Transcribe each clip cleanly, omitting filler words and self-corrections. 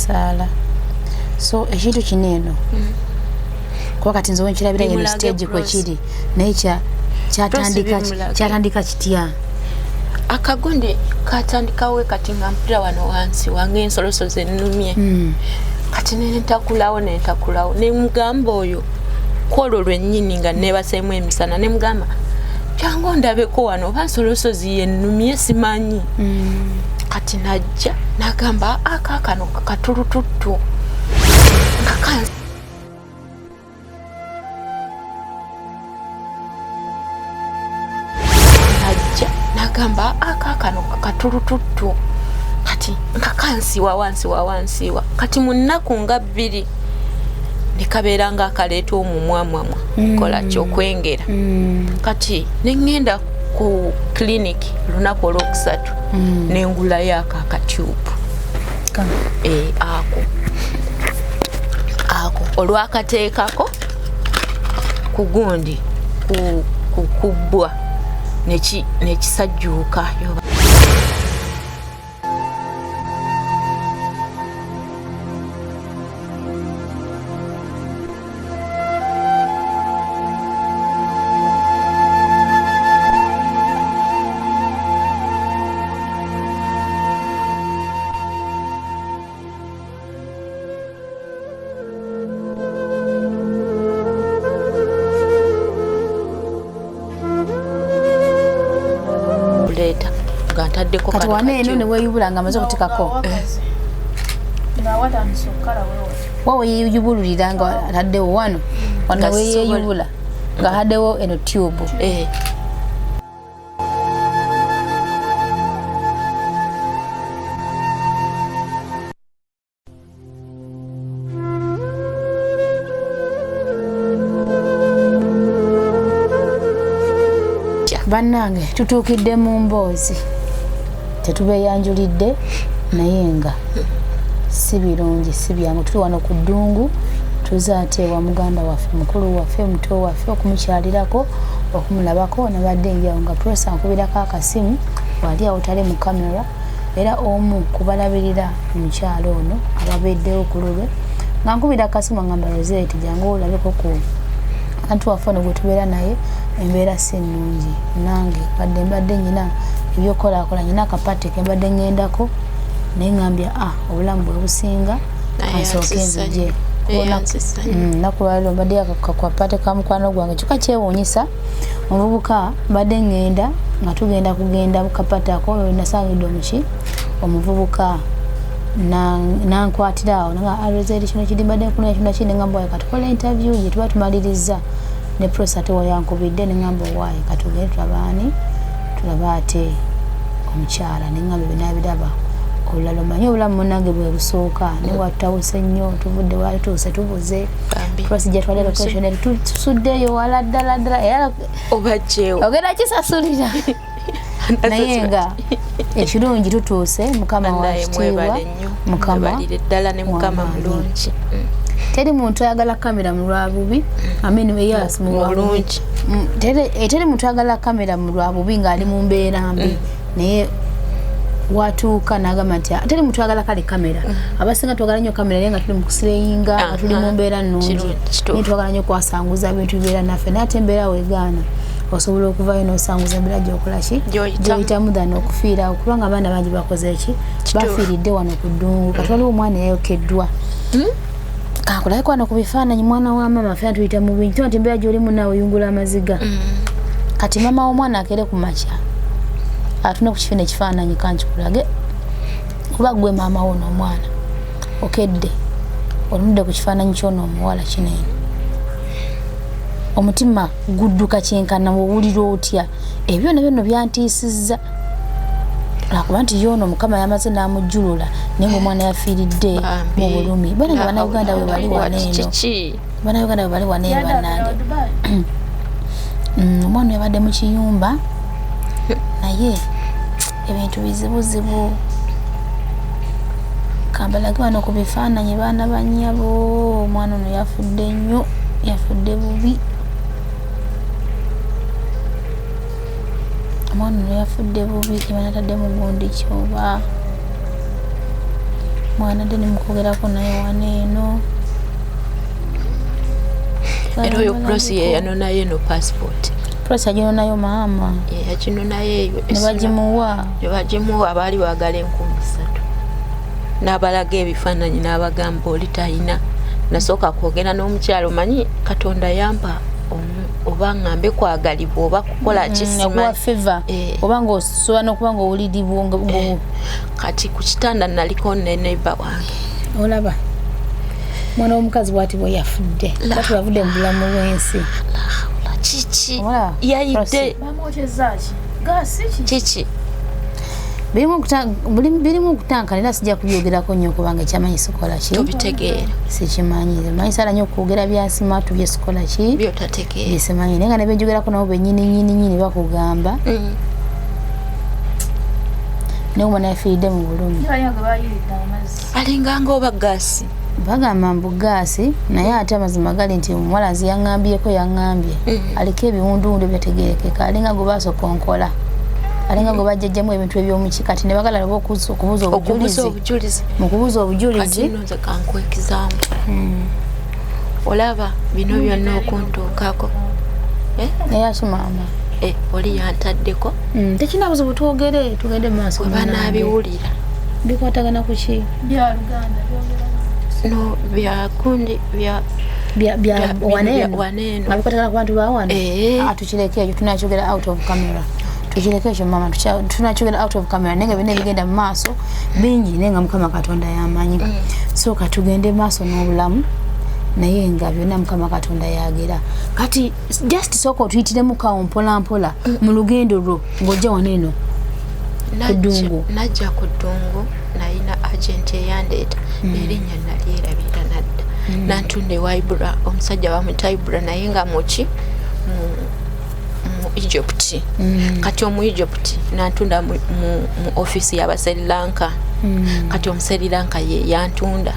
sala so ekintu kineno kwa kati nzo nkirabira ye stage kwe kiri nature kyatandika kitya akagonde katandikawe kati ngampira wano wansi wange ensoloso zennumye kati nentakulawo ne mugamba oyo kwolo lwennyini nga nebasemu emisana ne mugamba jangu ndabeko wano bansoloso ziyennumye simanyi kati najja nagamba akakano katulututtu nagamba akakano katulututtu kati nkakansiwa wansiwa kati munnaku nga bbiri nikabeera nga akaleeta omumwamwamwa kola kyokwengera kati nengenda ku kliniki lunaku olwokusatu nengulayo akakatyubu ako olwakateekako kugundi kubbwa nekisajjuuka kati wane eno ne weyubula nga amaze okutikako wawe yeyubululira nga ataddewo wano weyeyubula nga haddewo eno tube bannange tutuukidde mu mboozi tetubeeyanjulidde naye nga si birungi si byangu tuli wano ku ddungu tuzaateewa muganda waffe mukulu waffe muto waffe okumukyalirako okumulabako nabadde njawo nga prosa nkubirako akasimu wali awo tali mu kamera era omu kubalabirira omukyalo ono ababeddewo ku lulwe nga nkubira akasimu ngamba Rozet jangu olabeko ku antu waffe ono gwe tubeera naye embeera si nnungi nange mbadde nyina ebyokolakola nyina akapate kembadde ngendako naye ngambya obulamu bwe businga ansooke nzije naku lwaliro mbadde akapate ka mukwano gwange kyokka kyewuunyisa omuvubuka mbadde ngenda nga tugenda kugenda mukapate ako nasangidde omuki omuvubuka nankwatira awo nga Rozet kino kiri mbadde nkunoonya kino kindi ngamba waaye katukola interview gye tuba tumaliriza ne prosa tewayankubidde ne ngamba waaye katugende tulabaani tulaba ate omukyala ne ngamba binabiraba olulala omanyi obulamu munange bwe busooka ne watutawuse nnyo tuvudde wali tuuse tubuze prosi gye twali location tusuddeyo wala ddala era obajjeewo ogenda kisasulira naye nga ekirungi tutuuse mukama wakitiibwa mukama ddala ne mukama mulungi teri muntu ayagala kamera mu lwabubi yes mu lwabulungi teri muntu ayagala kamera mu lwabubi ng'ali mu mbeera mbi naye watuuka n'agamba nti teri muntu ayagala kale kamera abasinga twagala nnyo kamera naye nga tuli mu kusireyinga nga tuli mu mbeera nnungi naye twagala nnyo kwasanguza bintu bibeera naffe naye ate embeera weegaana osobola okuvayo n'osanguza embeera gy'okolaki gy'oyitamu ddala n'okufiirawo kubanga abaana bangi bakoze ki bafiiridde wano ku ddungu kati waliwo omwana yayokeddwa kakulaye kwano ku bifaananyi mwana wa mama ffe tuyita mu bintu nti embeera gy'olimu naawe oyungula amaziga kati mama w'omwana akere ku makya atune ku kifo n'ekifaananyi kankikulage kuba gwe maama wo n'omwana okedde olumudde ku kifaananyi ky'ono omuwala kinene omutima gudduka kyenkana owulira otya ebyo nabyo nno byantiisizza lwakuba nti yono mukama yamaze n'amujjulula naye ng'omwana yafiiridde mu bulumi bana nga bannayuganda bwe bali waneeno bannayuganda bwe bali waneeno bannange omwana yabadde mu kiyumba naye ebintu bizibuzibu kambalage wano ku bifaananyi baana bannyabo omwana ono yafudde nnyo yafudde bubi omwana ono yafudde bubi kibanatadde mu gundi kyoba mwana ndi nimukogerako naye waneeno era oyo Prosi yanonayo no passport. Prosi aginonayo maama yakinonayo nebagimuwa baali baagala 30,000 n'abalaga ebifaananyi n'abagamba oli talina nasooka kwogera n'omukyalo manyi Katonda yampa oba ngambe kwagalibwa oba kukola kisima oba ng'osobola n'okuba ng'owulirirwa kati ku kitanda naliko ne neighbor wange olaba mwana w'omukazi bw'ati bwe yafudde bw'ati yavudde mu bulamu bw'ensi kiki yayidde kiki birimu okutanka era sijja kubyogerako nnyo kubanga ekyamanyi sikola ki tobitegeera sikimanyi manyi sala nnyo okwogera byasimatu byesikola ki byotategeera byesimanyi naye nga ne benjogerako nabo bennyini bakugamba naye omwana yafiiridde mu bulumi alinganga oba gaasi bagamba mbu gaasi naye ate amazima gali nti omuwala nze yaŋŋambyeko yaŋŋambye aliko ebiwunduwundu byategerekeka alinga gwe basokonkola alinga gwe bajjajjamu ebintu ebyomuki kati ne bagala laba okubuuza obujulizi mu kubuuza obujulizi nze kankwekizaamu olaba bino byonna okuntuukako eyaki maama oli yantaddeko tekinabuza butwogere tugende mu maaso banaabiwulira bikwatagana ku ki no byakundi bya waneeno abikwatagana ku bantu bawano tukireke ekyo tunakyogera out of camera tukireke ekyo mama tunakyogera out of camera naye nga bina ebigenda mu maaso bingi naye nga Mukama Katonda yamanyi sooka tugende maaso n'obulamu naye nga byonna Mukama Katonda yagera kati just sooka otuyitiremu kawo mpolampola mu lugendo lwo ng'ojja waneeno kudungu najja ku ddungu nalina agenti eyandeeta erinnya nalyerabira nadda nantunda ewaibura omusajja bamuyita Ibura naye nga muki mu Egypt kati omu Egypt nantunda mu office y'aba Sri Lanka kati omu Sri Lanka ye yantunda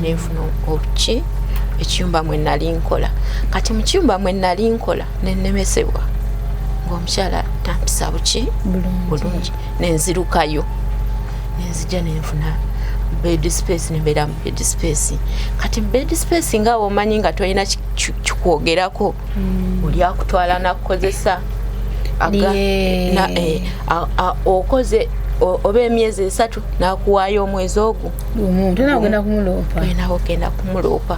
nenfuna obuki ekiyumba mwe nali nkola kati mu kiyumba mwe nali nkola nennemesebwa ng'omukyala tampisa buki bulungi nenzirukayo nenzija nenfuna bed space nembeera mu bed space kati bed space nga omanyi nga tolina kikwogerako oli akutwala nakukozesa okoze oba emyezi 3 nakuwaayo omwezi ogwo ogenda kumuloopa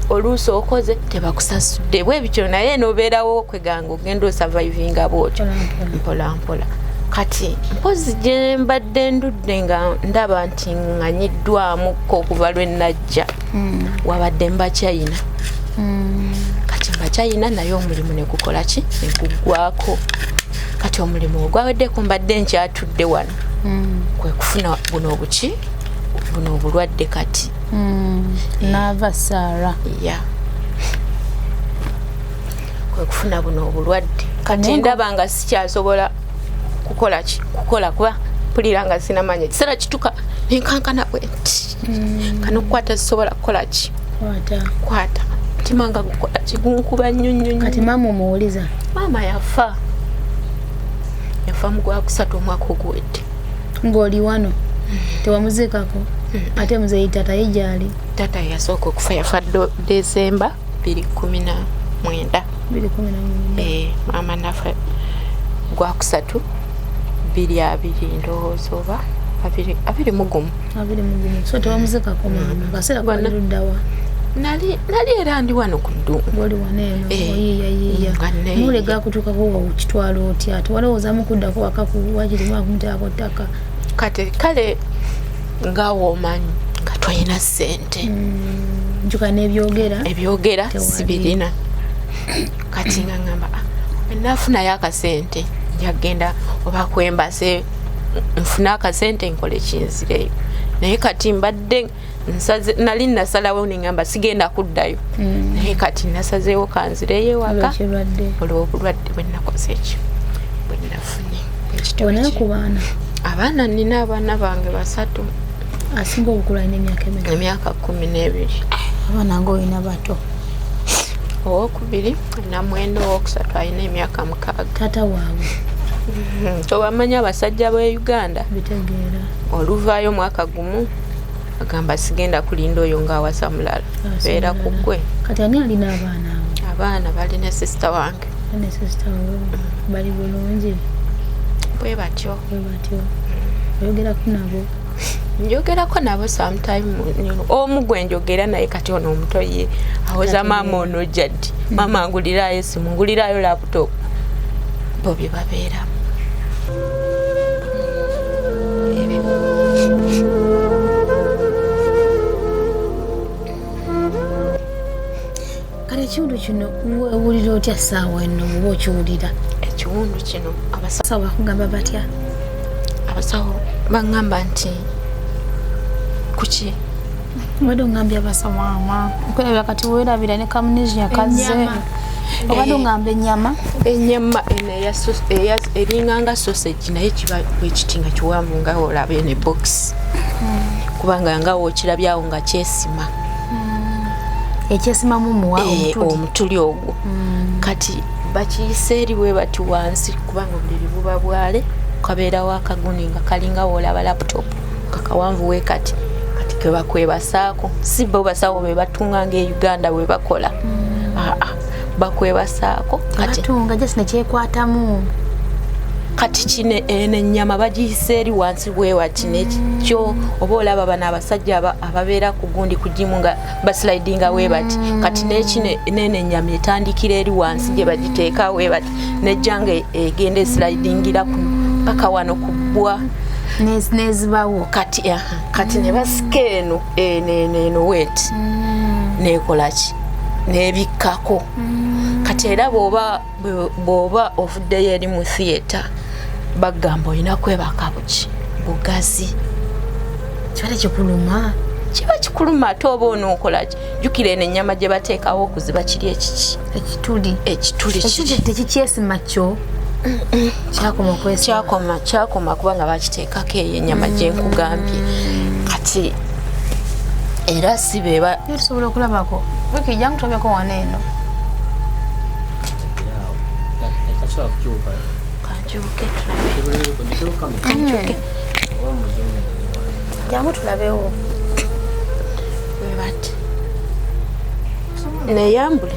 oluusi okoze tebakusasudde bwe bityo naye nobeerawo okweganga ogenda osurvivinga bwotyo mpolampola kati mpozi gye mbadde ndudde nga ndaba nti ŋŋanyiddwamukko okuva lwe najja wabadde mba China kati mba China naye omulimu ne gukola ki ne guggwako kati omulimu ogwaweddeko mbadde nkyatudde wano kwe kufuna buno obuki buno obulwadde kati naava Saara kwe kufuna buno obulwadde kati ndaba nga sikyasobola kukola kuba mpulira nga sinamanya ekiseera kituka nenkankana bwe nti kano kukwata zisobola kukola ki kwata mutima nga gukola ki gunkuba nnyo kati maama omuwuliza maama yafa mu Gwakusatu omwaka oguwedde ng'oli wano tewamuziikako ate muzeeyi tata ye gyali tata yasooka okufa yafa Desemba 2019 maama nafa Gwakusatu 2020 ndowooza oba 20 so tewamuziikako maama kaseera kwaliruddawa nali era ndi wano ku ddungu oli waneeno oyiiya mule gakutuukako wakitwala otya tewalowoozaamu kuddako wakaku wakirimu akumuteerako ttaka kati kale ngaawo omanyi nga tolina ssente njuka n'ebyogera sibirina kati nga ngamba nafunayo akasente njagenda oba kwembase nfuna akasente nkole kinzireyo naye kati mbadde nali nasalawo nengamba sigenda kuddayo naye kati nasazeewo kanzireyo ewaka olw'obulwadde bwe nakoze ekyo bwe nafunye onaye ku baana abaana nina abaana bange 3 asinga obukulu alina emyaka 12 abaana ng'olina bato owokubiri na mwenda owokusatu alina emyaka 6 taata waabwe tobamanya abasajja b'e Uganda bitegeera oluvaayo mwaka gumu agamba sigenda kulinda oyo ng'awasa mulala beera ku ggwe. Kati ani alina abaana abo? Abaana bali ne sisita wange. Ne sisita wange bali bulungi? Bwe batyo. Oyogerako nabo? Njogerako nabo sometime omu gwe njogera naye kati ono omutoye awoza maama ono jaddi maama angulirayo esimu ngulirayo laptop bo bye babeeramu. Kale ekiwundu kino weewulira otya ssaawa eno muba okiwulira? Ekiwundu kino abasawo bakugamba batya? Abasawo baŋŋamba nti kuki obadde ongambye abasawo ama okwelabira kati weerabira ne kamunizia kazze obadde ongamba ennyama eringanga sausage naye kiba bwekiti nga kiwanvu nga olaba ne box kubanga nga wookirabyawo nga kyesima ekyesimamu muwa omutuli ogwo kati bakiyise eri bwe bati wansi kubanga obuliri buba bwale kabeerawo akaguni nga kalinga woolaba laptop kakawanvu we kati ke bakwebasaako si bo basawo be batunga nga Uganda we bakola bakwebasaako kati batunga just ne kyekwatamu kati kine ennyama bagiyise eri wansi wewati nekyo oba olaba bano abasajja ababeera ku gundi ku jimu nga baslidinga webati kati nekine ennyama etandikira eri wansi gye bagiteeka webati nejjanga egenda eslidingira paka wano kubwa nezibawo kati ne basikeeno eno wet nekolaki nebikkako kati era bw'oba ovuddeyo eri mu theatre bagamba olina kwebaka buki bugazi kibale kikuluma kiba kikuluma ate oba onookolaki jjukira eno ennyama gye bateekawo okuziba kiri ekiki ekituli tekikyesima kyo kyakoma kubanga bakiteekako eyo ennyama gye nkugambye kati era si beba tusobola okulabako wiki jangu tobeko wano eno kanjuke jangu tulabewo webati neyambule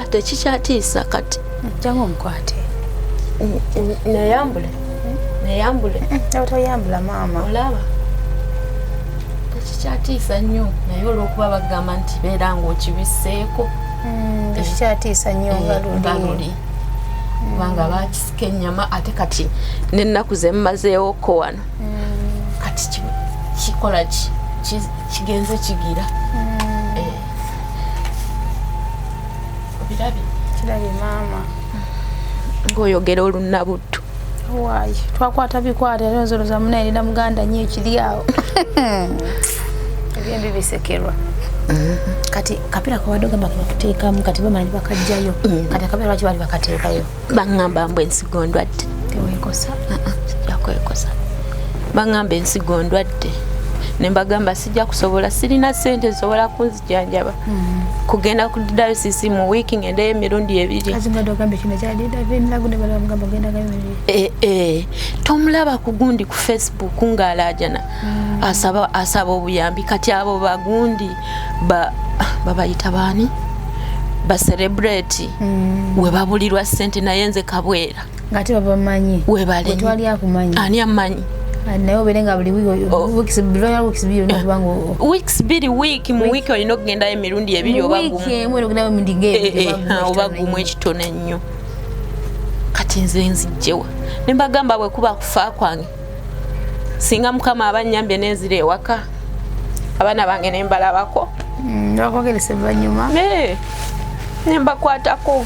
tekikyatiisa kati jangu omukwate neyambule toyambula maama olaba tekikyatiisa nnyo naye olw'okuba bagamba nti beera ng'okibiseeko tekikyatiisa nnyo nga luli kubanga bakisika ennyama ate kati n'ennaku ze mmazeewoko wano kati kikola kigenze kigira kirabye maama ng'oyogera olunabuttu waayi twakwata bikwata era nzoloza munairira muganda nnyo ekiri awo ebyembi bisekerwa kati kapira kawadde ogamba kebakuteekamu kati bamanyi bakajjayo kati akapira lwaki bali bakateekayo baŋŋamba mbw ensigo ndwadde teweekosa sijja kwekosa baŋŋamba ensigo ndwadde ne mbagamba sijja kusobola sirina ssente zisobola kunzijanjaba kugenda ku diocese mu wiiki ngendayo emirundi ebiri tomulaba ku gundi ku Facebook ng'alaajana asaba obuyambi kati abo bagundi babayita baani bacelebrate we babulirwa ssente naye nze kabwera ng'ate babamanyi webale twali akumanyi ani amanyi naye obeerenga buli weeks biri wiiki mu wiiki olina okugendayo emirundi ebiri oba gumu ekitono ennyo kati nze nzijjewa ne mbagamba bwe kuba kufa kwange singa mukama abannyambye nenzira ewaka abaana bange ne mbalabako bakwogeresa ebyanyuma ne mbakwatako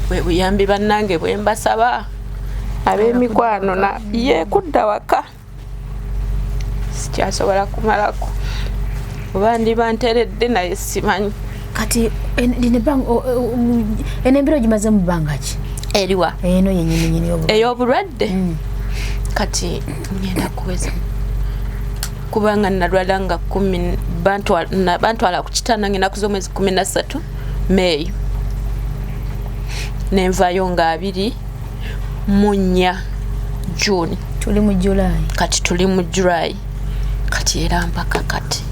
bwe buyambi bannange bwe mbasaba ab'emikwano na ye kudda waka sikyasobola kumalako oba ndiba nteredde naye simanyi kati enembiro gimaze mu bbanga ki eriwa eno yennyini ey'obulwadde kati ngenda kuweza kubanga nalwala nga bantwala ku kitanda ng'ennaku z'omwezi 13 Meeyi nenvayo nga 2 mu 4 June tuli mu July kati tuli mu July kati era mpaka kati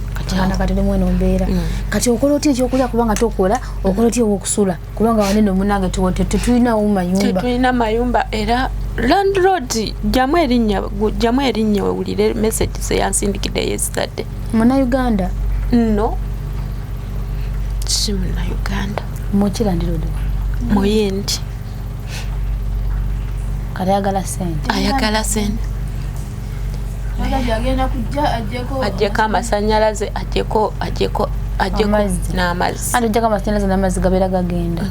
ana kati lemwe nombeera kati okola otya ekyokulya kubanga tokola okola otya okusula kubanga wanene munange tetulina mayumba era landlord jamu erinnya wewulire message seyansindikidde yesterday muna Uganda no si muna Uganda mukirandirode muyindi kati ayagala sente agenda kujja ajjeko amasanyalaze ajjeko n'amazzi ajjeko amasanyalaze n'amazzi gabeera gagenda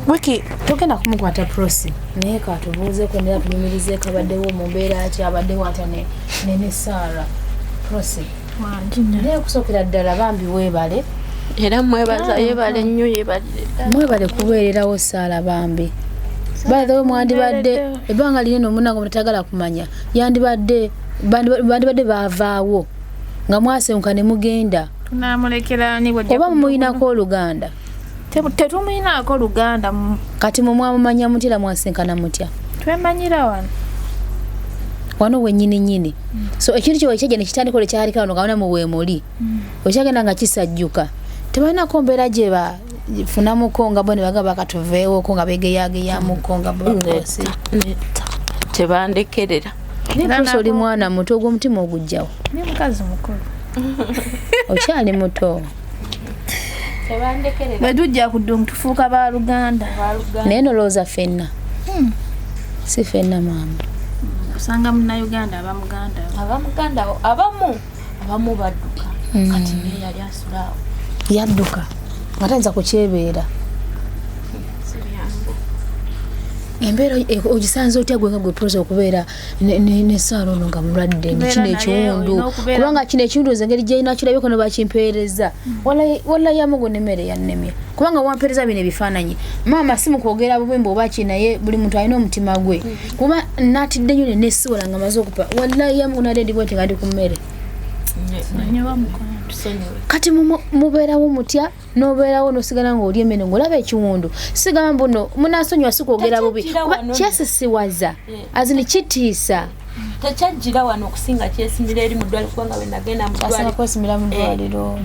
wiki togenda kumukwata prosi naye katubuuzeeko naye tunyumirizeeko abaddewo mu mbeera ki abaddewo ata ne Sarah prosi naye okusookera ddala bambi weebale era mwebaza yebale nnyo mwebale kubeererawo Sarah bambi baadhewe mwandibadde ebbanga linene omunango mutatagala kumanya yandibadde bandibadde baavaawo nga mwasenguka ne mugenda tunamulekera bwe oba mumuyinako Oluganda tetumuyinako Oluganda kati mwamumanya mutya mwasenkana mutya twemanyira wano wennyini so ekintu kyo ekyaja ne kitandika ole kyali kano nga mu weemuli okyagenda nga kisajjuka tebalinako mbeera gye funamuko nga bone bagaba katuveewo ko nga begeyageyamuko nga bose tebandekerera ne oli mwana muto ogw'omutima ogujjawo ne mukazi mukulu okyali muto tebandekerera bwetujja kudde tufuuka ba Luganda naye nolowooza ffenna si ffenna maama usanga Munnayuganda abamuganda abamu badduka kati naye yali asulaawo yadduka atayinza kukyebeera embeera ogisanze otya gwe nga gwe proza okubeera ne Sarah ono nga mulwadde nekino ekiwundu kubanga kino ekiwundu engeri gyeyina kirabye kono bakimpeereza wala yamugo nemmere yannemye kubanga wampeereza bino ebifaananyi maama si mukwogera bubembe oba ki naye buli muntu alina omutima gwe kuba natidde nnyo nesiwola nga maze okupa wala yamugo nadendi bwenti nga ndi ku mmere kati mubeerawo mutya nobeerawo nosigala nga oli emmere ng'olaba ekiwundu sigamba mbuno munasonyiwa sikwogera bubi kuba kyesisiwaza azini kitiisa tekyajjira wano okusinga kyesimira eri mu ddwaliro kubanga bwe nagenda mu ddwaliro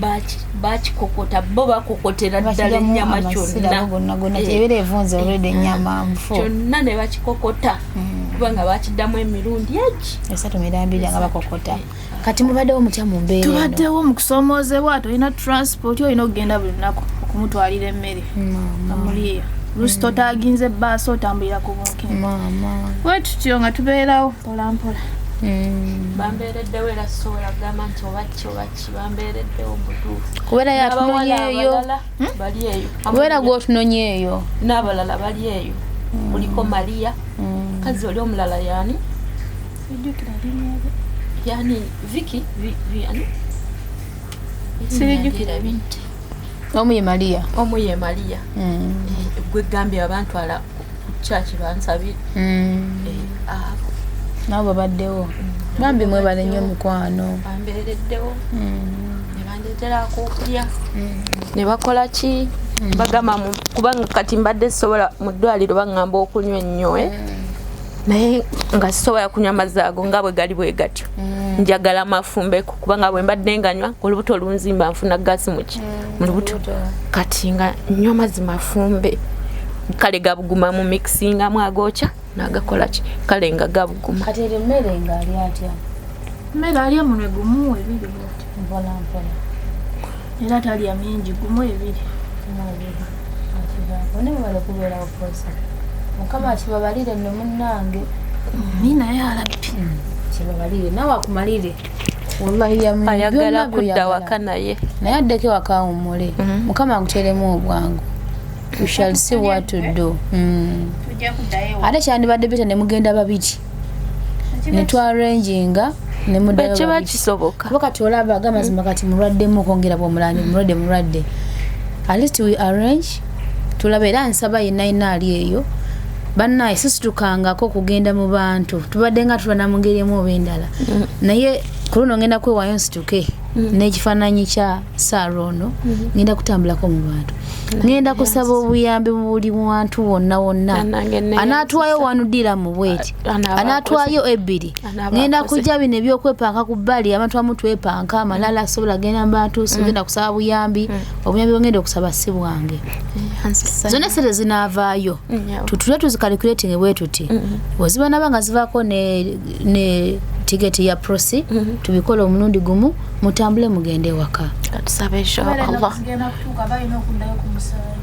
bakikokota bo bakokotera ddala ennyama kyonna ebeera evunze olwedde ennyama nfu kyonna ne bakikokota kubanga bakiddamu emirundi egi esatu mirambiri nga bakokota kati mubaddewo mutya mu mbeera eno tubaddewo mu kusoomoozebwa tolina transport olina okugenda buli lunaku okumutwalira emmere amuliya lusi totaaginze ebbaasi otambulira ku bunkini bwe tutyo nga tubeerawo mpolampola bambeereddewo era sobola kugamba nti obaki bambeereddewo butuufu kubeera yatunonyeeyo bali eyo kubeera gwotunonyeeyo n'abalala bali eyo kuliko Maria kazi oli omulala yani Vicky yani sirijukira binti omu ye Maria gwe gambye abantwala ku church bansabire nabo babaddewo bambi mwebale nnyo mikwano bambeereddewo ne bandeeterako okulya ne bakola ki bagamba kubanga kati mbadde sobola mu ddwaliro baŋŋamba okunywa ennyo naye nga sisobola kunywa amazzi ago nga bwe gali bwe gatyo njagala mafumbe kubanga bwe mbadde nganywa olubuto olunzimba nfuna gasi muki mu lubuto kati nga nnyo amazzi mafumbe kale gabuguma mu mixingamu agokya nagakola ki kale nga gabuguma kati eri mmere nga ali atya mmere alya munwe gumu ebiri mpola era talya mingi gumu ebiri bone bwebale kubeerawo posa mukama kibabalire nno munnange ninaye alabbi kibabalire nawe akumalire wallahi ayagala kudda waka naye addeko waka wumule mukama aguteremu obwangu we shall see what to do ate kyandibadde bita ne mugenda babiri ne twarranginga ne muddayo kiba kisoboka kuba kati olaba agamazima kati mulwaddemu okwongera bwomulani mulwadde at least we arrange tulaba era nsaba yenna ali eyo bannaye sisitukangako kugenda mu bantu tubadde nga tulwana mu ngeri emu oba endala naye ku luno ngenda kwewaayo nsituke n'ekifaananyi kya Sarah ono ngenda kutambulako mu bantu ngenda kusaba obuyambi mu buli wantu wonna anaatwayo wanudira mu bweti anaatwayo ebbiri ngenda kujja bino ebyokwepanka ku bbali abantu bamu twepanka amalala asobola genda mu bantu ngenda kusaba buyambi obuyambi bwengenda okusaba si bwange zonna sente zinaavaayo tutule tuzikalikuletinge bwe tuti weziba naba nga zivaako ne tigeti ya prosi tubikola omulundi gumu mutambule mugende waka katusabe inshallah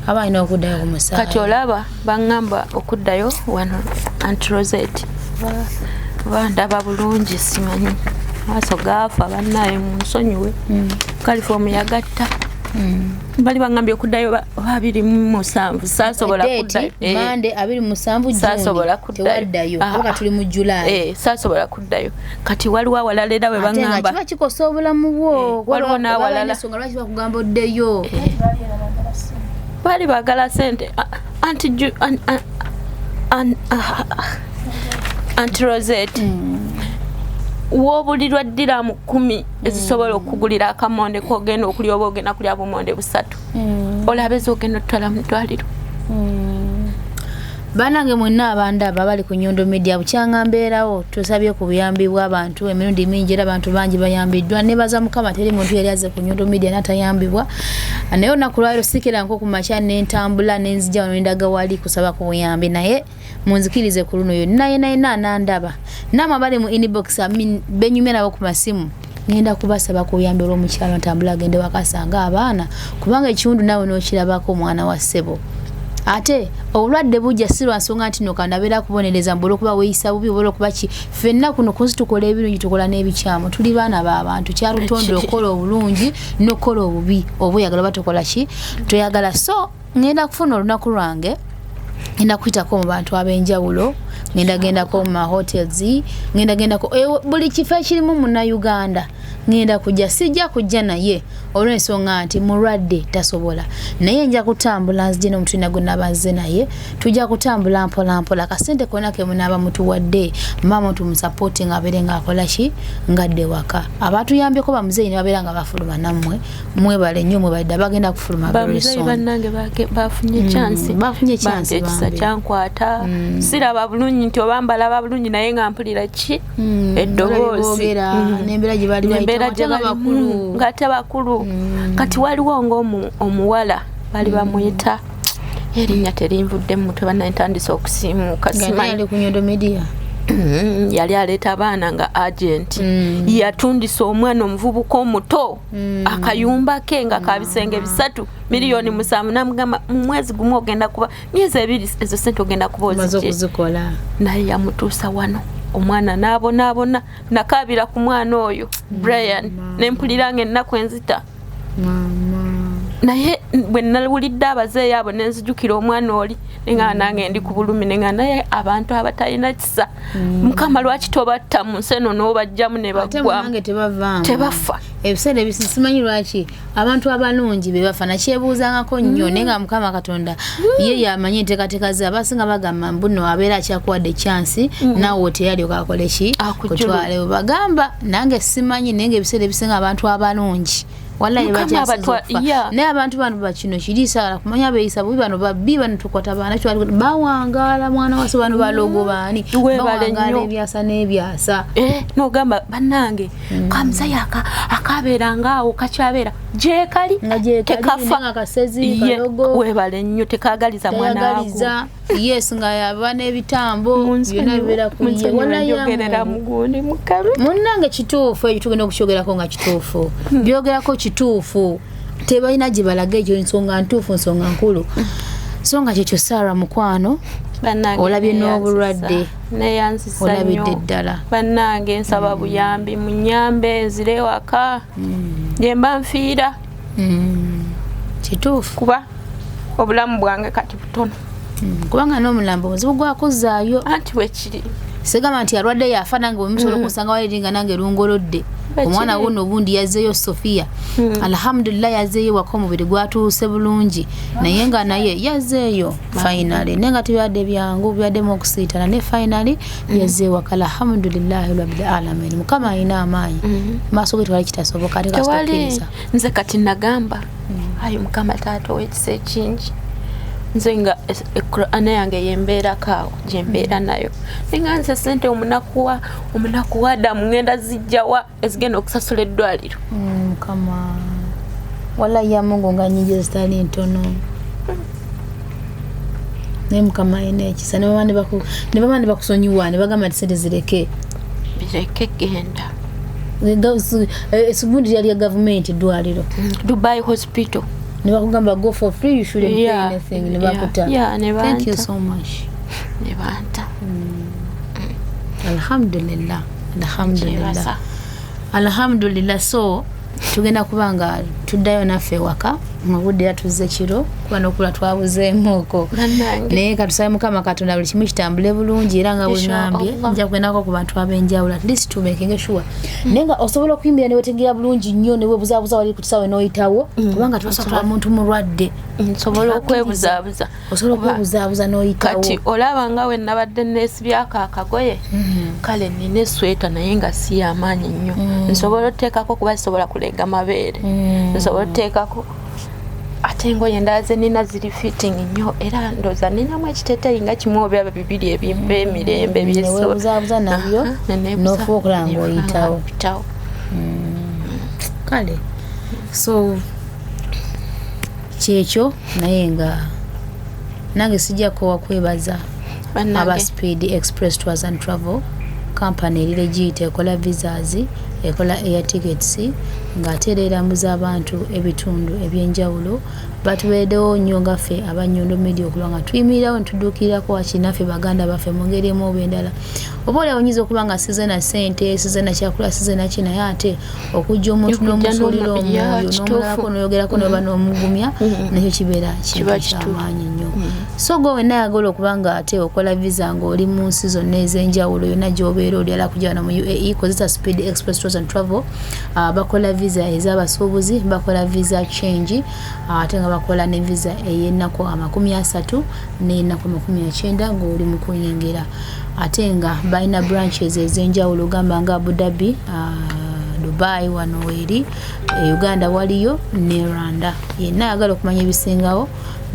abalina okuddayo ku musaayi kati olaba baŋŋamba okuddayo wano Nyondo Rozet bandaba bulungi simanyi maaso gaafa bannaye munsonyiwe kalifomu yagatta bali baŋŋambye okuddayo 27 saasobola kuddayo mande 27 saasobola kuddayo kuba tuli mu July saasobola kuddayo kati waliwo awalala era we baŋŋamba kiba kikosa obulamu bwo waliwo n'awalala ensonga lwaki bakugamba oddeyo bali baagala sente Nyondo Rozet woobulirwa ddiramu 10 ezisobola okugulira akamonde kogenda okulya oba ogenda kulya bumonde 3 olabe zogenda otwala mu ddwaliro banange mwenna abandaba bali ku Nyondo Media bukyanga mbeerawo tusabye ku buyambi bw'abantu emirundi mingi era abantu bangi bayambiddwa nebaza mukama teri muntu yali azze ku Nyondo Media natayambibwa naye olunaku lwaliro sikira nko ku makya n'entambula n'enzija wano nendaga wali kusaba ku buyambi naye munzikirize ku luno yo naye nanandaba namwe bali mu inbox benyumya nabo ku masimu ngenda kubasaba ku buyambi olw'omukyala ntambula agende wakasanga abaana kubanga ekiwundu nawe n'okirabako omwana wa ssebo ate obulwadde bujja si lwa nsonga nti nokandabeera kubonereza mbula okuba weeyisa bubi obola okuba ki ffenna kuno kunsi tukola ebirungi tukola n'ebikyamu tuli baana b'abantu kyalutonde okola obulungi n'okola obubi oba oyagala oba tokola ki toyagala so ngenda kufuna olunaku lwange ngenda kuyitako mu bantu ab'enjawulo ngenda gendako mu mahotels ngenda gendako buli kifo ekirimu munnayuganda ngenda kujja sijja kujja naye olw'ensonga nti mulwadde tasobola naye nja kutambula nzije n'omutulina gwe nabanze naye tujja kutambula mpola mpola kasente konna ke munaaba mutuwadde mama tumusapoti ng'abeere ng'akola ki ngadde waka abatuyambyeko bamuzeeyi ne babeera nga bafuluma nammwe mwebale nnyo mwebadde bagenda kufuluma bamuzeeyi bannange bafunye chansi ekisa kyankwata siraba bulungi nti oba mbalaba bulungi naye nga mpulira ki eddoboozi n'embeera gye bali ngate bakulu kati waliwo ng'omuwala bali bamuyita erinnya terinvudde mu mutwe bannaye ntandise okusiimuuka simanyi ku Nyondo Media yali aleeta abaana nga agent yatundisa omwana omuvubuka omuto akayumba ke nga ka bisenge 3 miliyoni 7 namugamba mu mwezi gumu ogenda kuba myezi 2 ezo sente ogenda kuba ozikola naye yamutuusa wano omwana naabona nakabira ku mwana oyo Brian nempuliranga ennaku enzita naye bwe nalulidde abazeeyi abo nenzijukira omwana oli nenga nange ndi ku bulumi nenga naye abantu abatalina kisa mukama lwaki tobatta mu nseno n'obajjamu ne bagwamu tebafa ebiseera ebisimanyi lwaki abantu abalungi be bafa nakyebuuzangako nnyo nenga mukama Katonda ye yamanyi enteekateeka ze abasinga bagamba mbuno abeera akyakuwadde chansi naawe teyalyoka akole ki kutwale bagamba nange simanyi nenga ebiseera ebisinga abantu abalungi wallahi bajaza naye abantu bano bakino kiriisa kumanya beeyisa bubi bano babbi bano tukwata baana kyali bawangaala mwana wase bano balogo baani bawangaala ebyasa n'ebyasa n'ogamba bannange kamuzeeyi akabeeranga awo kakyabeera gyekali tekafa nga kasezi kalogo weebale nnyo tekaagaliza mwana wago yes nga yaba n'ebitambo byonna bibeera kuye wallayogerera mugundi mukalu munnange kituufu ekyo tugenda okukyogerako nga kituufu byogerako kituufu tebalina gye balaga ekyo ensonga ntuufu nsonga nkulu so nga kyekyo Sarah mukwano olabye n'obulwadde olabidde ddala bannange nsaba buyambi munyambe nzire waka gyemba nfiira kituufu kuba obulamu bwange kati butono kubanga n'omulambo buzibu gwakuzaayo anti wekiri segamba nti alwadde yafa nange bwemusobola okusanga waliringa nange lungolodde omwana wuuno obundi yazzeeyo Sofia alhamdulillah yazzeeyo waka omubiri gwatuuse bulungi naye nga naye yazzeeyo finally naye nga tebadde byangu byaddemu okusiitana ne finally yazzeeyo waka alhamdulillah rabbil alamin mukama alina amaanyi maaso ge twali kitasoboka ate kasitokiriza nze kati nagamba ayi mukama taata ow'ekisa ekingi nze nga Qur'an yange yembeera kaawo gyembeera nayo nga nze sente omunaku wa Adamu ngenda zijjawa ezigenda okusasula eddwaliro mukama wallahi ya Mungu nga nyingi zitali ntono naye mukama alina ekisa ne baba ne bakusonyiwa ne bagamba nti sente bireke genda esubundi lyali ya gavumenti eddwaliro Dubai hospital ne bakugamba go for free, you shouldn't pay anything. Ne bakuta. Thank you so much. Ne banta. Alhamdulillah. Alhamdulillah. Alhamdulillah. So tugenda kubanga tuddayo naffe waka mu budde yatuzze kiro kuba n'okula twabuzeemu okwo naye katusabe Mukama Katonda buli kimu kitambule bulungi era nga bwe ngambye nja kugendako ku bantu ab'enjawulo at least to making sure naye nga osobola okuyimbira ne weetegerera bulungi nnyo ne weebuzaabuza wali ku kisaawe n'oyitawo kubanga tubasobola muntu mulwadde nsobola okwebuzaabuza osobola okwebuzaabuza n'oyitawo kati olaba nga we nabadde neesibyako akagoye kale nina esweta naye nga si y'amaanyi nnyo nsobola oteekako kuba zisobola kulega mabeere nsobola oteekako ate engoye ndaaze nina ziri fitting nnyo era ndooza ninamu ekiteeteeyi nga kimu oba bibiri eby'emirembe byesoobuza nabyo n'ofuba okulaba ng'oyitawo kale so kyekyo naye nga nange sijjako wakwebaza aba Speed Express Tours and Travel company eri legit ekola visas ekola air tickets ng'ate erambuza abantu ebitundu ebyenjawulo batuweeredewo nnyo ngaffe aba Nyondo Media okuba nga tuyimirirawo ntudduukirako wakinaffe baganda baffe mu ngeri emu oba endala oba oli awunyiza okuba nga sizena ssente sizena kyakula sizena ki naye ate okujja omuntu n'omusuulira omwoyo n'omulalako n'oyogerako n'oba n'omugumya nakyo kibeera kintu kyamaanyi nnyo so gwe wenna ayagala okuba nga ate okola visa ng'oli mu nsi zonna ez'enjawulo yonna gy'obeera oli ala kujja wano mu UAE kozesa Speed Express Tours and Travel bakola visa ez'abasuubuzi bakola visa change ate nga bakola ne visa ey'ennaku 30 n'ennaku 90 ng'oli mu kuyingira ate nga balina branches ez'enjawulo gamba nga Abu Dhabi Dubai wano eri Uganda waliyo ne Rwanda yenna ayagala okumanya ebisingawo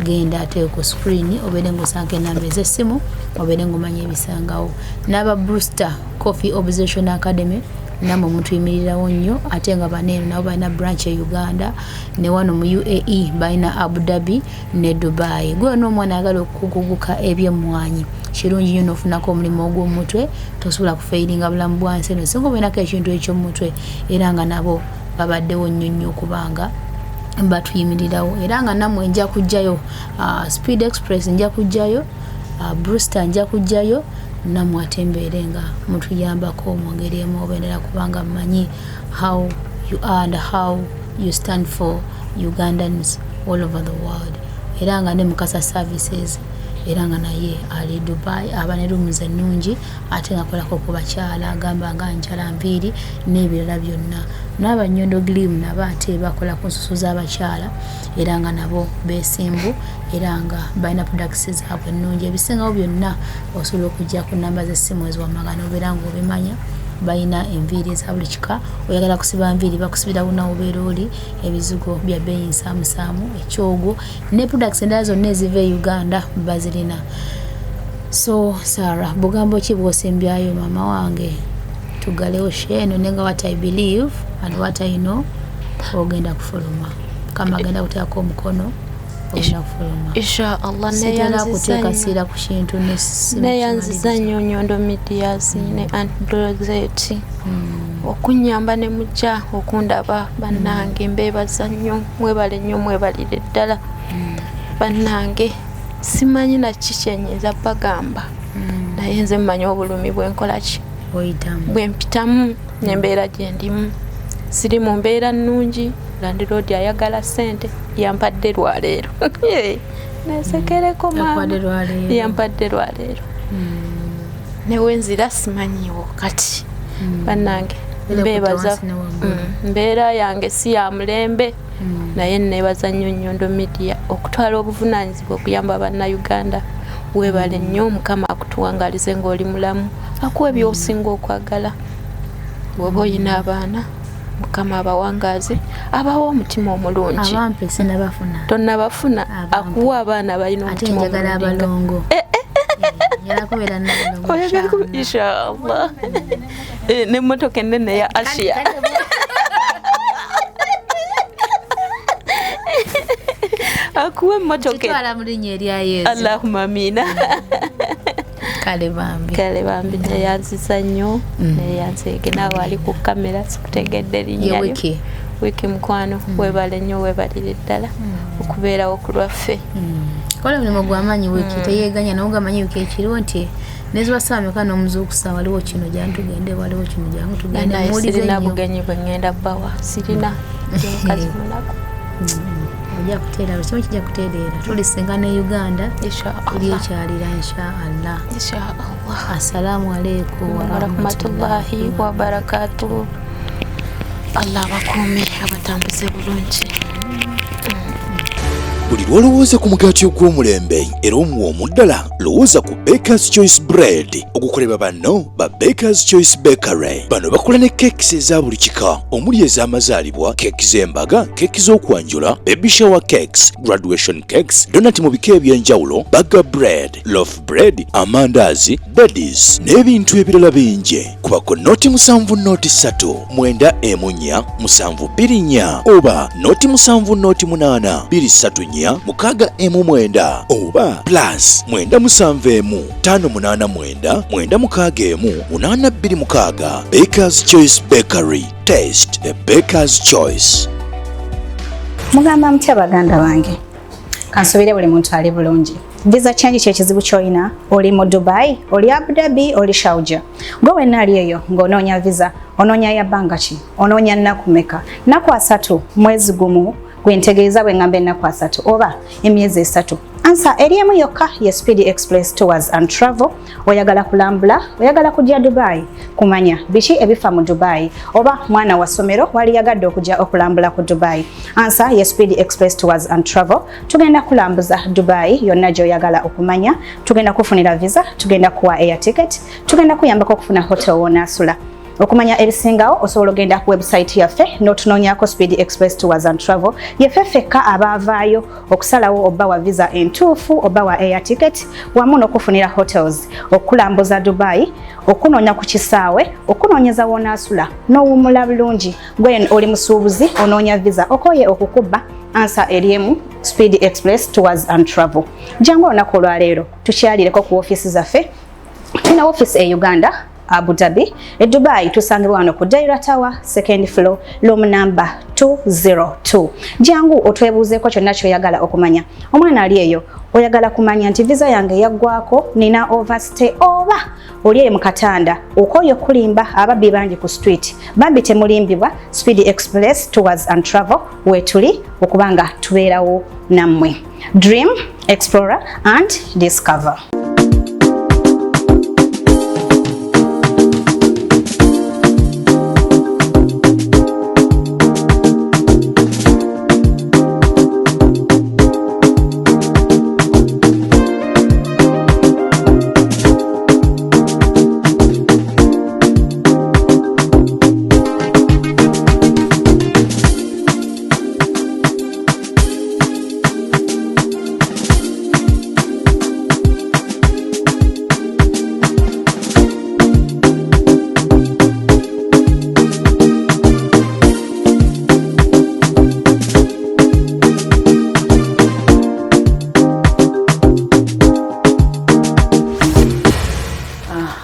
genda ate ku screen obeere ng'osanga enamba ez'essimu obeere ng'omanya ebisangawo n'aba Brewster Coffee Observation Academy namwe mutuyimirirawo nnyo ate nga baneeno nabo balina branch e Uganda ne wano mu UAE balina Abu Dhabi ne Dubai gwe n'omwana ayagala okuguguka ebyemmwanyi kirungi nnyo n'ofunako omulimu ogw'omutwe tosobola kufeiringa bulamu bwansi eno singa obainako ekintu eky'omutwe era nga nabo babaddewo nnyo okubanga batuyimirirawo era nga nammwe nja kujjayo Speed Express nja kujjayo Brewster nja kujjayo nammwe ate mbeere nga mutuyambako mu ngeri emu oba endala kubanga mmanyi how you are and how you stand for Ugandans all over the world era nga ne Mukasa Services era nga naye ali Dubai aba ne rooms ennungi ate nga kolako ku bakyala agamba nga njala mpiiri n'ebirala byonna n'aba Nyondo Glim nabo ate bakola ku nsusu z'abakyala era nga nabo beesimbu era nga balina products zaabwe ennungi ebisingawo byonna osobola okujja ku namba z'essimu eziwamagana obeera ng'obimanya balina enviiri eza buli kika oyagala kusiba nviiri bakusibira wonna obeera oli ebizigo bya bbeeyi nsaamusaamu ekyogo ne products endala zonna eziva e Uganda bazirina so Sarah bugambo ki bw'osembyayo maama wange tugalewo sheeno nenga what I believe and what I know ogenda kufuluma kama agenda kuteekako omukono ogenda kufuluma inshallah kuteeka ku kintu neyanziza nnyo Nyondo Media ne Rozet okunyamba ne mujja okundaba bannange mbeebaza nnyo mwebale nnyo mwebalire ddala bannange simanyi na kikyenyiza bagamba naye nze mmanyi obulumi bwenkola ki bwempitamu nembeera gyendimu siri mu mbeera nnungi Landlord ayagala sente yampadde lwaleero nesekereko maama yampadde lwaleero newe nzira simanyiwo kati bannange mbebaza mbeera yange si ya mulembe naye nebaza nnyo Nyondo Media okutwala obuvunaanyizibwa okuyamba bannayuganda weebale nnyo Mukama akutuwangalize ng'oli mulamu akuwa ebyosinga okwagala bw'oba oyina abaana Mukama abawangaaze abawa omutima omulungi abampe sinabafuna tonnabafuna akuwa abaana balina omutima omulungi yalakubeera n'abalongo inshallah n'emmotoka ennene ya Asia akuwa emmotoka kitwala mu linnya erya Yesu Allahumma amina kale bambi neyanziza nnyo neyanzeege naawe ali ku kamera sikutegedde linnya lyo wiki mukwano weebale nnyo weebalire ddala okubeerawo ku lwaffe kola mulimu gw'amaanyi wiki teyeeganya nawe gamanyi wiki ekiriwo nti nezibasaameeka n'omuzuukusa waliwo kino jantugende waliwo kino jantugende sirina bugenyi bwe ŋŋenda bbawa sirina mukazi munaku ojja kuteerera kimu kijja kuteerera tulisenga ne Uganda tuli ekyalira inshaallah assalamu alaikum warahmatullahi wabarakatuh Allah bakuume abatambuze bulungi buli lwolowooza ku mugaati ogw'omulembe era omuwoomu ddala lowooza ku Baker's Choice Bread ogukolebwa banno ba Baker's Choice Bakery. Bano bakola ne keekisi eza buli kika omuli ez'amazaalibwa, keeki z'embaga, keeki z'okwanjula, baby shower cakes, graduation cakes, donati mu bika eby'enjawulo, burger bread, loaf bread, amandaazi, daddies n'ebintu ebirala bingi. Kubako noti 7 noti 3 9 1 7 2 4 oba noti 7 noti 8 2 3 mukaaga emu 9 oba plus 971 589 9 826. Baker's Choice Bakery. Taste the Baker's Choice. Mugamba mutya baganda bange kansubire buli muntu ali bulungi. Visa change kyekizibu kyoyina oli mu Dubai oli Abu Dhabi oli Sharjah gwe wenna ali eyo ng'onoonya visa onoonya ya bbanga ki onoonya nnaku mmeka nnaku 3 mwezi gumu gwentegeeza bwe ngamba ennaku 3 oba emyezi 3 ansa eriemu yokka ye Speed Express Tours and Travel oyagala kulambula oyagala kujja Dubai kumanya biki ebifa mu Dubai oba mwana wa somero wali yagadde okujja okulambula ku Dubai ansa ye Speed Express Tours and Travel tugenda kulambuza Dubai yonna gy'oyagala okumanya tugenda kufunira visa tugenda kuwa air ticket tugenda kuyambako okufuna hotel wonasula okumanya ebisingawo osobola ogenda ku website yaffe n'otunoonyaako Speed Express Tours and Travel yeffe ffekka abaavaayo okusalawo oba wa visa entuufu oba wa air ticket wamu n'okufunira hotels okulambuza Dubai okunoonya ku kisaawe okunoonyeza woonaasula n'owummula bulungi gwe oli musuubuzi onoonya visa okoye okukubba ansa eriemu Speed Express Tours and Travel. Jangu olunaku olwaleero tukyalireko ku ofiisi zaffe tulina ofiisi e Uganda Abu Dhabi, Dubai tusangibwa wano ku Daira Tower, 2nd floor, room number 202. Jangu otwebuuzeeko kyonna kyoyagala okumanya. Omwana ali eyo oyagala kumanya nti visa yange yaggwako nina overstay oba oli mu katanda okoyo kulimba ababbi bangi ku street bambi temulimbibwa Speed Express Tours and Travel wetuli okubanga tubeerawo nammwe. Dream, explore and discover.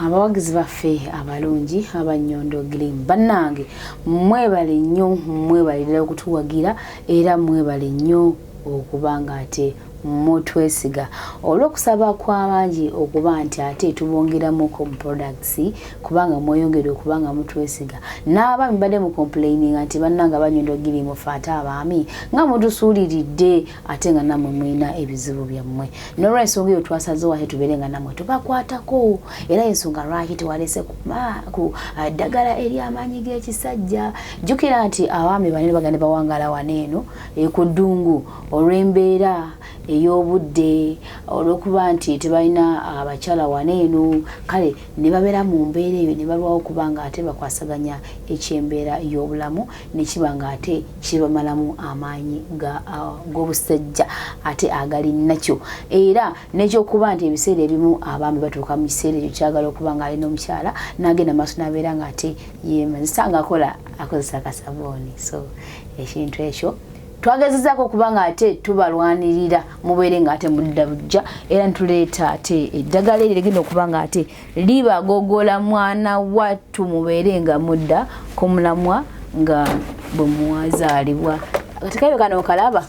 Abawagizi baffe abalungi abanyondo green bannange mwebale nnyo mwebalira okutuwagira era mwebale nnyo okubanga ate mutwesiga olw'okusaba kw'abangi okuba nti ate tubongeramuko mu products kubanga mweyongere okubanga mutwesiga n'abaami badde mu complaining nti bannanga banyondo giri mufaate abaami nga mutusuuliridde ate nga nammwe mwina ebizibu byammwe n'olw'ensonga eyo twasazeewo ate tubeere nga nammwe tubakwatako era ensonga lwaki tewalese ku ddagala ery'amaanyi g'ekisajja jjukira nti abaami banene bagende bawangala waneeno ku ddungu olw'embeera ey'obudde olw'okuba nti tebalina abakyala waneeno kale ne babeera mu mbeera eyo ne balwawo okuba nga ate bakwasaganya ekyembeera y'obulamu ne kiba nga ate kibamalamu amaanyi g'obusajja ate agali nakyo era n'ekyokuba nti ebiseera ebimu abaami batuuka mu kiseera ekyo kyagala okuba nga alina omukyala n'agenda maaso n'abeera nga ate yemazisa nga akozesa akasabuuni so ekintu ekyo twagezezaako okuba nga ate tubalwanirira mubeere nga ate mudda bujja era ntuleeta ate eddagala eryo ligenda okuba nga ate libagogola mwana wattu mubeere nga mudda ku mulamwa nga bwe mwazaalibwa tekaibe kano okalaba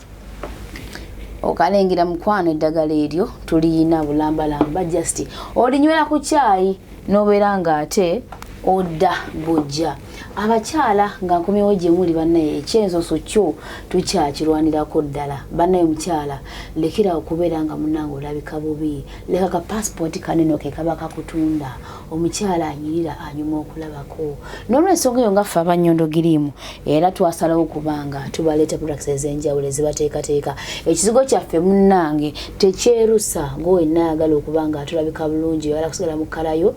okalengera mukwano eddagala eryo tuliyina bulambalamba just olinywera ku caayi n'obeera nga ate odda bujja abakyala nga nkomyeewo gye muli bannaye ekyensoso kyo tukyakirwanirako ddala bannaye mukyala lekera okubeera nga munange olabika bubi leka ka passport kanene ke kaba kakutunda omukyala anyirira anyuma okulabako n'olw'ensonga eyo nga ffe abannyondo giriimu era twasalawo kubanga tubaleeta products ez'enjawulo ezibateekateeka ekizigo kyaffe munnange tekyerusa ng'owenna ayagala okuba nga tulabika bulungi oyagala kusigala mu kkalayo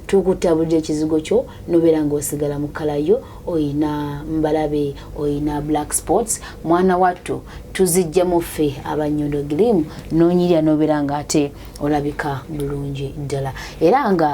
tukutabulira ekizigo kyo nobeera ng'osigala mu kkalayo oyina mbalabe oyina black spots mwana wattu tuzijja mu ffe abannyondo giriimu n'onyirya nobeera nga ate olabika bulungi ddala era nga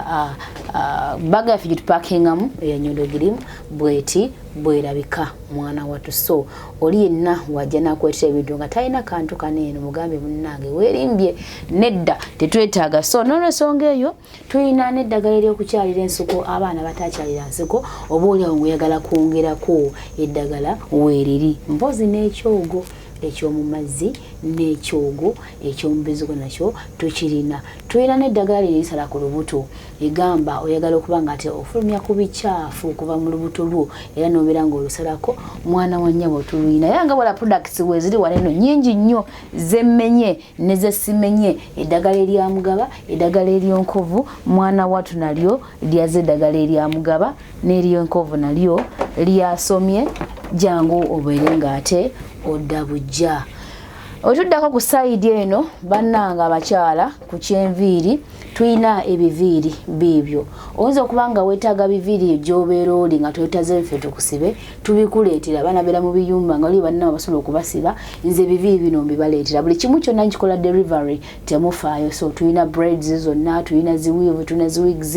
baga yaffe gye tupakingamu eya Nyondo giriimu bweti bwerabika mwana wattu so oli yenna wajja nakwetera ebintu nga talina kantu kaneeno mugambe munnange weerimbye nedda tetwetaaga so n'olw'ensonga eyo tulina n'eddagala ery'okukyalira ensuko abaana batakyalira nsiko oba oliawo ng'oyagala kwongerako eddagala weeriri mpozi n'ekyogo ekyomu mazzi n'ekyogo ekyomubizigo nakyo tukirina tulina n'eddagala lirisala ku lubuto egamba oyagala okuba nga ate ofulumya ku bicaafu okuva mu lubuto lwo era n'obeera ng'olusalako mwana wa nnyabo tulina era nga wala products weziri waleeno nnyingi nnyo zemmenye ne zesimenye eddagala eryamugaba eddagala eryonkovu mwana wattu nalyo lyaze eddagala eryamugaba n'eryonkovu nalyo lyasomye jangu obeere nga ate odda bujja otuddako ku sayidi eno bannanga abakyala ku kyenviiri tulina ebiviiri biibyo oyinza okuba nga weetaaga biviiri gy'obeera oli nga twetaze ffe tukusibe tubikuleetera abaana beera mu biyumba nga oli bannama basobola okubasiba nze ebiviiri bino mbibaleetera buli kimu kyonna nkikola delivery temufaayo so tulina braids zonna tulina ziwiivu tulina ziwigs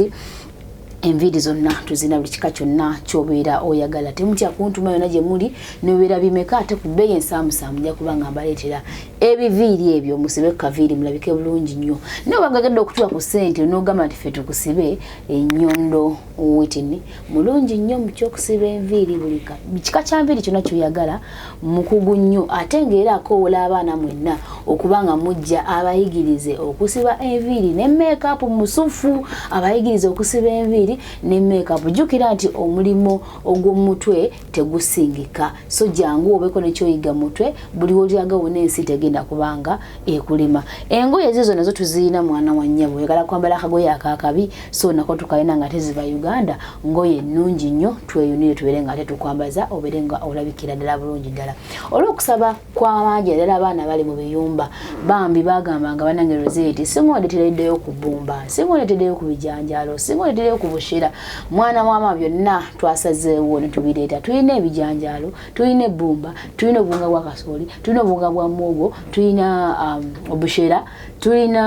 enviiri zonna tuzina buli kika kyonna kyobeera oyagala temutya kuntuma yonna gye muli nobeera bimeka ate ku bbeeyi ensaamusaamu nja kuba nga mbaleetera ebiviiri ebyo musibe ku kaviiri mulabike bulungi nnyo naye wagagadde okutuwa ku ssente n'ogamba nti ffe tukusibe ennyondo witini mulungi nnyo mu kyokusiba enviiri buli kika kya nviiri kyonna kyoyagala mukugu nnyo ate ng'era akoowola abaana mwenna okuba nga mujja abayigirize okusiba enviiri ne make-up musufu abayigirize okusiba enviiri ne make-up jjukira nti omulimu ogw'omutwe tegusingika so jangu obeeko nekyoyiga mutwe buli wolyaga wona ensi tegenda kubanga ekulima engoye ezizo nazo tuzirina mwana wa nnyabo oyagala kwambala akagoye akakabi so nako tukalina nga teziva Uganda ngoye nnungi nnyo tweyunire tubeere nga ate tukwambaza obeere nga olabikira ddala bulungi ddala olw'okusaba kw'abangi ddala abaana bali mu biyumba bambi bagamba nga banange Rozet singa ondetereddeyo ku bbumba singa ondetereddeyo ku bijanjaalo singa ondetereddeyo ku bushera mwana wama byonna twasazeewo ne tubireeta tulina ebijanjaalo tulina ebbumba tulina obuwunga bwa kasooli tulina obuwunga bwa muwogo tulina obushera tulina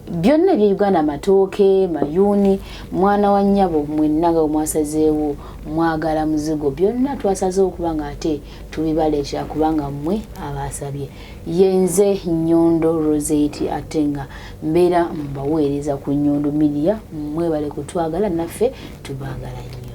byonna ebya Uganda amatooke mayuuni mwana wa nnyabo mwenna nga mwasazeewo mwagala muzigo byonna twasazeewo okuba nga ate tubibaleetera kubanga mmwe abaasabye yenze Nyondo Rozet ate nga mbeera mbaweereza ku Nyondo Media mwebale kutwagala naffe tubaagala nnyo.